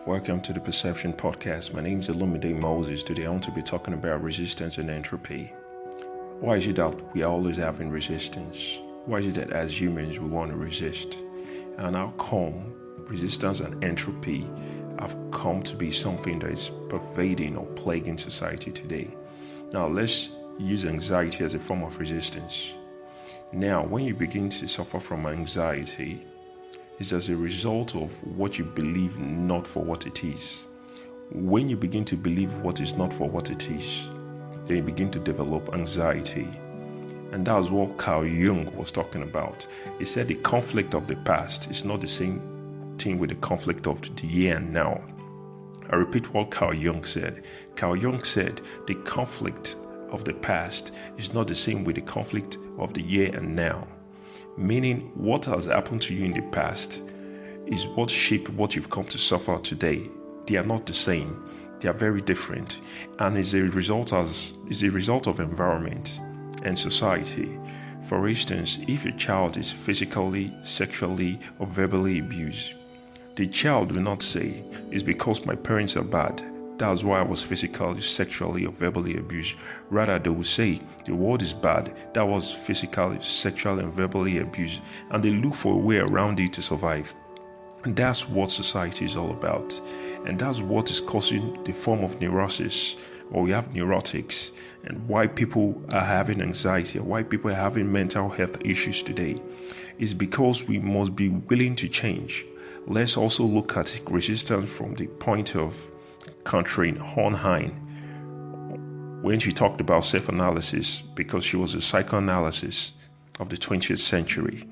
Welcome to the Perception Podcast. My name is Olumide Moses. Today I want to be talking about resistance and entropy. Why is it that we are always having resistance? Why is it that as humans we want to resist? And how come resistance and entropy have come to be something that is pervading or plaguing society today? Now let's use anxiety as a form of resistance. Now, when you begin to suffer from anxiety, it's as a result of what you believe not for what it is. When you begin to believe what is not for what it is, then you begin to develop anxiety. And that's what Carl Jung was talking about. He said the conflict of the past is not the same thing with the conflict of the here and now. I repeat what Carl Jung said. Carl Jung said the conflict of the past is not the same with the conflict of the here and now. Meaning, what has happened to you in the past is what shaped what you've come to suffer today. They are not the same. They are very different, and is a result of environment and society. For instance, if a child is physically, sexually, or verbally abused, the child will not say, "It's because my parents are bad. That's why I was physically, sexually, or verbally abused." Rather, they will say, "The world is bad. That was physically, sexually, and verbally abused." And they look for a way around it to survive. And that's what society is all about. And that's what is causing the form of neurosis, or we have neurotics, and why people are having anxiety, and why people are having mental health issues today. Is because we must be willing to change. Let's also look at resistance from the point of Catherine Hornheim when she talked about self-analysis, because she was a psychoanalyst of the 20th century.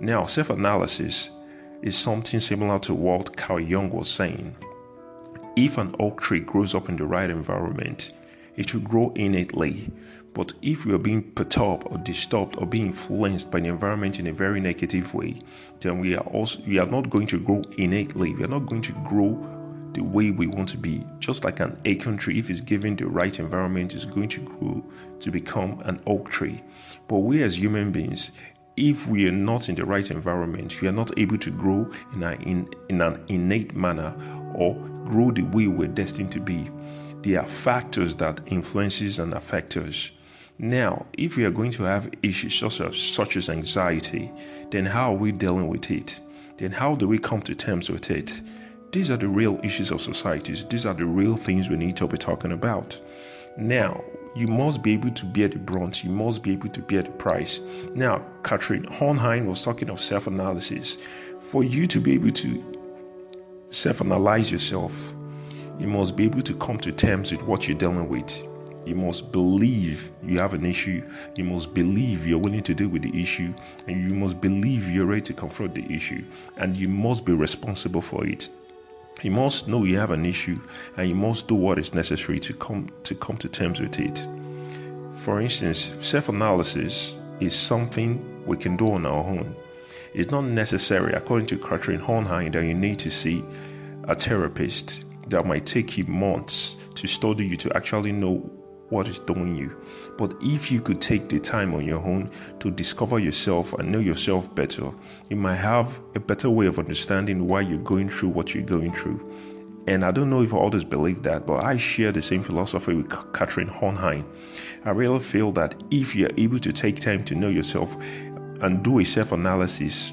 Now, self-analysis is something similar to what Carl Jung was saying. If an oak tree grows up in the right environment, it will grow innately. But if we are being perturbed or disturbed or being influenced by the environment in a very negative way, then we are not going to grow innately. We are not going to grow the way we want to be. Just like an acorn tree, if it's given the right environment, is going to grow to become an oak tree. But we as human beings, if we are not in the right environment, we are not able to grow in an innate manner or grow the way we're destined to be. There are factors that influences and affect us. Now, if we are going to have issues such as anxiety, then how are we dealing with it? Then how do we come to terms with it? These are the real issues of societies. These are the real things we need to be talking about. Now, you must be able to bear the brunt. You must be able to bear the price. Now, Catherine Hornheim was talking of self-analysis. For you to be able to self-analyze yourself, you must be able to come to terms with what you're dealing with. You must believe you have an issue. You must believe you're willing to deal with the issue. And you must believe you're ready to confront the issue. And you must be responsible for it. You must know you have an issue, and you must do what is necessary to come to terms with it. For instance, self-analysis is something we can do on our own. It's not necessary, according to Catherine Hornheim, that you need to see a therapist. That might take you months to study you to actually know what is doing you. But if you could take the time on your own to discover yourself and know yourself better, you might have a better way of understanding why you're going through what you're going through. And I don't know if others believe that, but I share the same philosophy with Catherine Hornheim. I really feel that if you're able to take time to know yourself and do a self-analysis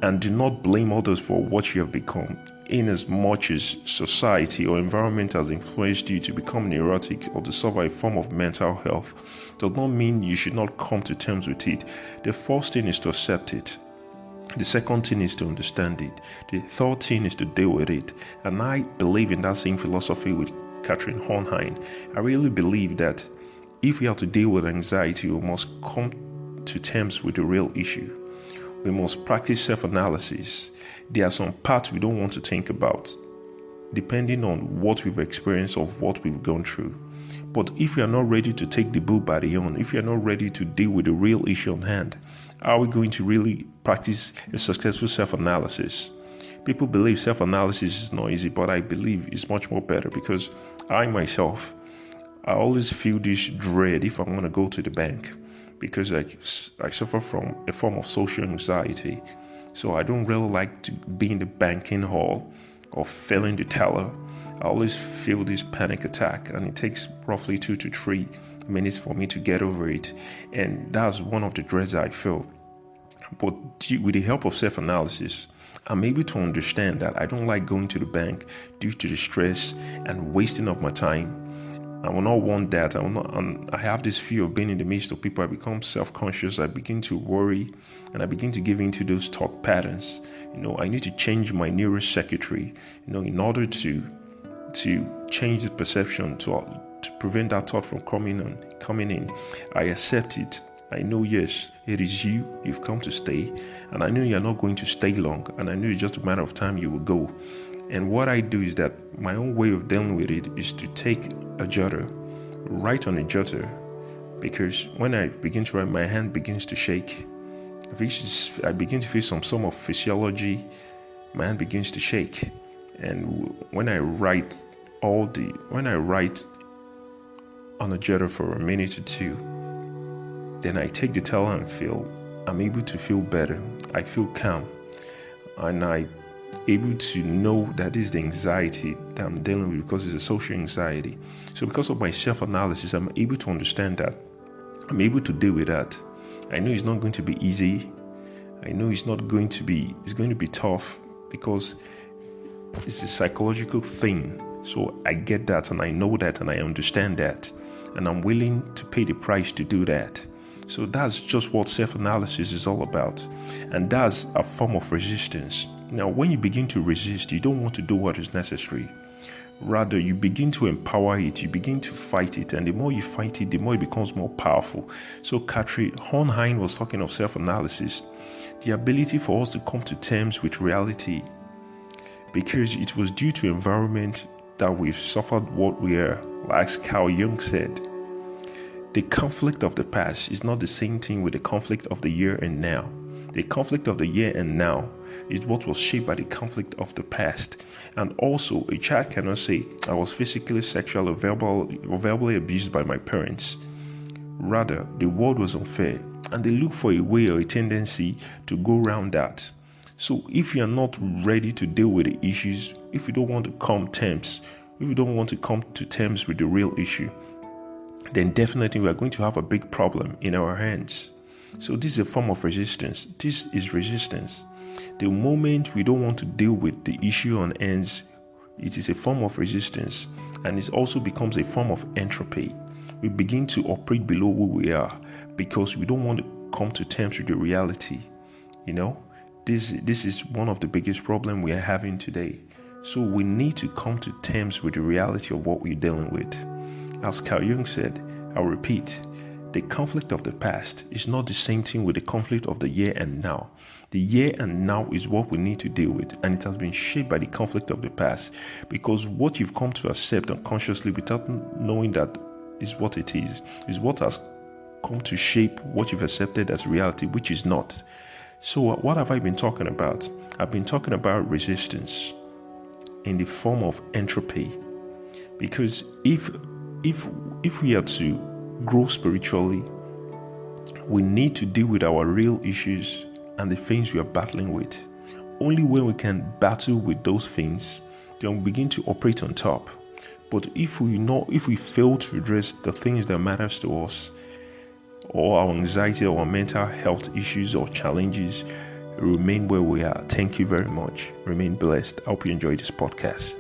and do not blame others for what you have become, in as much as society or environment has influenced you to become neurotic or to suffer a form of mental health, does not mean you should not come to terms with it. The first thing is to accept it. The second thing is to understand it. The third thing is to deal with it. And I believe in that same philosophy with Catherine Hornheim. I really believe that if we have to deal with anxiety, we must come to terms with the real issue. We must practice self-analysis. There are some parts we don't want to think about, depending on what we've experienced or what we've gone through. But if we are not ready to take the bull by the horn, if we are not ready to deal with the real issue on hand, are we going to really practice a successful self-analysis? People believe self-analysis is not easy, but I believe it's much more better, because I myself, I always feel this dread if I want to go to the bank, because I suffer from a form of social anxiety. So I don't really like to be in the banking hall or failing the teller, I always feel this panic attack, and it takes roughly 2 to 3 minutes for me to get over it. And that's one of the dreads I feel. But with the help of self-analysis, I'm able to understand that I don't like going to the bank due to the stress and wasting of my time. I will not want that. I have this fear of being in the midst of people. I become self-conscious. I begin to worry, and I begin to give into those thought patterns. I need to change my neurocircuitry, in order to change the perception to prevent that thought from coming in. I accept it. I know, yes, it is you. You've come to stay, and I know you're not going to stay long, and I know it's just a matter of time you will go. And what I do is that my own way of dealing with it is to take a jotter, write on a jotter, because when I begin to write, my hand begins to shake. I begin to feel some sort of physiology. My hand begins to shake, and when I write on a jotter for a minute or two, then I take the teller and I'm able to feel better. I feel calm, and I'm able to know that this is the anxiety that I'm dealing with, because it's a social anxiety. So because of my self-analysis, I'm able to understand that. I'm able to deal with that. I know it's not going to be easy. I know it's going to be tough, because it's a psychological thing. So I get that, and I know that, and I understand that, and I'm willing to pay the price to do that. So that's just what self-analysis is all about. And that's a form of resistance. Now, when you begin to resist, you don't want to do what is necessary. Rather, you begin to empower it, you begin to fight it, and the more you fight it, the more it becomes more powerful. So Katrin Hornheim was talking of self-analysis, the ability for us to come to terms with reality, because it was due to environment that we've suffered what we are. Like Carl Jung said, the conflict of the past is not the same thing with the conflict of the here and now. The conflict of the here and now is what was shaped by the conflict of the past. And also, a child cannot say, I was physically, sexually, or verbally abused by my parents. Rather, the world was unfair, and they look for a way or a tendency to go around that. So if you're not ready to deal with the issues, if you don't want to come to terms with the real issue, then definitely we are going to have a big problem in our hands. So this is a form of resistance. This is resistance. The moment we don't want to deal with the issue on ends, it is a form of resistance, and it also becomes a form of entropy. We begin to operate below who we are because we don't want to come to terms with the reality. This is one of the biggest problems we are having today. So we need to come to terms with the reality of what we're dealing with. As Carl Jung said, I'll repeat, the conflict of the past is not the same thing with the conflict of the here and now. The here and now is what we need to deal with, and it has been shaped by the conflict of the past, because what you've come to accept unconsciously without knowing that is what it is what has come to shape what you've accepted as reality, which is not. So what have I been talking about? I've been talking about resistance in the form of entropy, because if we are to grow spiritually, we need to deal with our real issues and the things we are battling with. Only when we can battle with those things, then we begin to operate on top. But if we fail to address the things that matters to us, or our anxiety or our mental health issues or challenges, remain where we are. Thank you very much. Remain blessed. I hope you enjoyed this podcast.